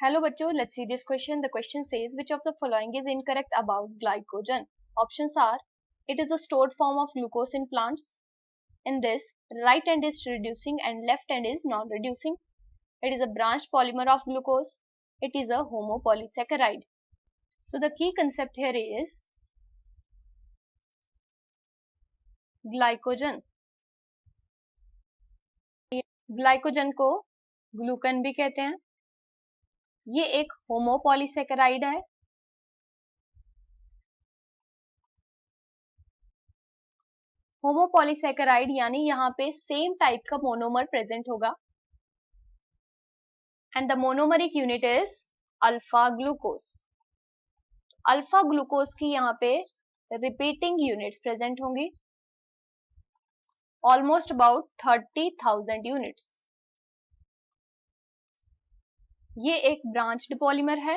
Hello बच्चों, let's see this question. The question says which of the following is incorrect about glycogen? Options are: it is a stored form of glucose in plants. In this, right end is reducing and left end is non-reducing. It is a branched polymer of glucose. It is a homopolysaccharide. So the key concept here is glycogen. Glycogen को glucan भी कहते हैं. ये एक होमोपॉलीसेकेराइड है. होमोपॉलीसेकेराइड यानी यहाँ पे सेम टाइप का मोनोमर प्रेजेंट होगा and the monomeric unit is alpha glucose. Alpha glucose की यहाँ पे रिपीटिंग यूनिट्स प्रेजेंट होंगी, ऑलमोस्ट अबाउट 30,000 यूनिट्स. ये एक ब्रांच्ड पॉलीमर है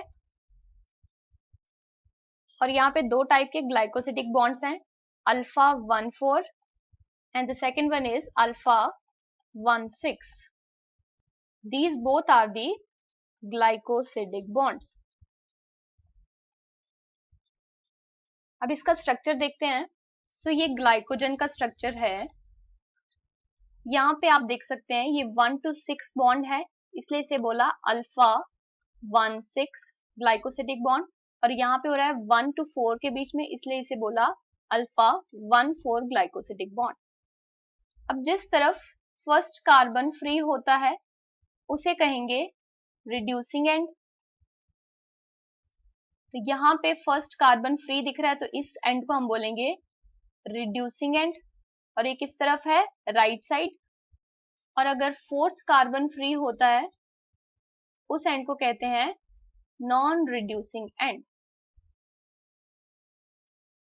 और यहाँ पे दो टाइप के ग्लाइकोसिडिक बॉन्ड्स हैं, alpha 1,4 and the second one is alpha 1,6. These both are the glycosidic bonds. अब इसका स्ट्रक्चर देखते हैं. सो ये ग्लाइकोजन का स्ट्रक्चर है. यहाँ पे आप देख सकते हैं ये 1 to 6 बॉन्ड है, इसलिए इसे बोला अल्फा 1,6 ग्लाइकोसिडिक बॉन्ड. और यहाँ पे हो रहा है 1 to 4 के बीच में, इसलिए इसे बोला अल्फा 1,4 ग्लाइकोसिडिक बॉन्ड. अब जिस तरफ फर्स्ट कार्बन फ्री होता है उसे कहेंगे रिड्यूसिंग एंड. तो यहाँ पे फर्स्ट कार्बन फ्री दिख रहा है तो इस एंड को हम बोलेंगे रिड्यूसिंग एंड. और ये किस तरफ है? Right side. और अगर फोर्थ कार्बन फ्री होता है उस एंड को कहते हैं नॉन रिड्यूसिंग एंड.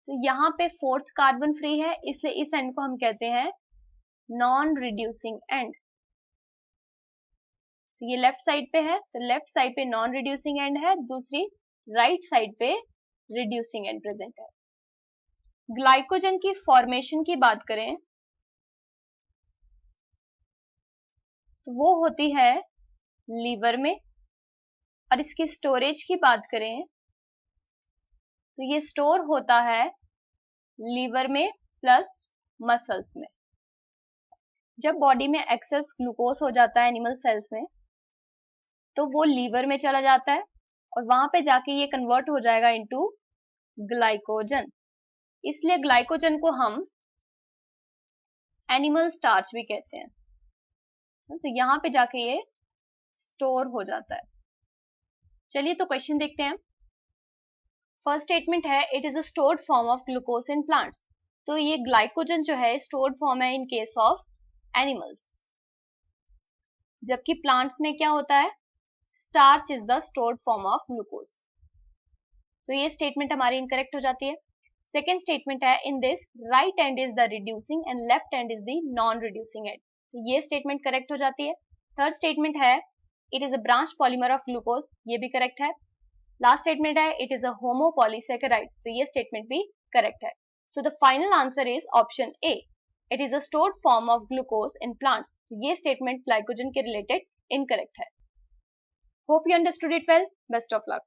तो यहाँ पे फोर्थ कार्बन फ्री है इसलिए इस एंड को हम कहते हैं नॉन रिड्यूसिंग एंड. तो ये लेफ्ट साइड पे है तो लेफ्ट साइड पे नॉन रिड्यूसिंग एंड है, दूसरी राइट साइड पे रिड्यूसिंग एंड प्रेजेंट है. ग्लाइकोजन की फॉर्मेशन की बात करें तो वो होती है लीवर में. और इसकी स्टोरेज की बात करें तो ये स्टोर होता है लीवर में प्लस मसल्स में. जब बॉडी में एक्सेस ग्लूकोज हो जाता है एनिमल सेल्स में तो वो लीवर में चला जाता है और वहां पे जाके ये कन्वर्ट हो जाएगा इनटू ग्लाइकोजन. इसलिए ग्लाइकोजन को हम एनिमल स्टार्च भी कहते हैं. तो यहाँ पे जाके ये स्टोर हो जाता है. चलिए तो क्वेश्चन देखते हैं. फर्स्ट स्टेटमेंट है it is a stored form of glucose in plants. तो ये ग्लाइकोजन जो है स्टोर्ड फॉर्म है इन केस ऑफ एनिमल्स, जबकि प्लांट्स में क्या होता है? Starch is the stored form of glucose. तो ये स्टेटमेंट हमारी इनकरेक्ट हो जाती है. सेकेंड स्टेटमेंट है in this right and is the reducing and left and is the non reducing and. तो ये स्टेटमेंट करेक्ट हो जाती है. थर्ड स्टेटमेंट है it is a branch polymer of glucose, ये भी करेक्ट है. लास्ट स्टेटमेंट है इट इज अ होमोपॉलीसेकेराइड, तो ये स्टेटमेंट भी करेक्ट है. So the final answer is option A, it is a stored form of glucose in plants. तो ये स्टेटमेंट ग्लाइकोजन के रिलेटेड इनकरेक्ट है. Hope you understood it well. Best of luck.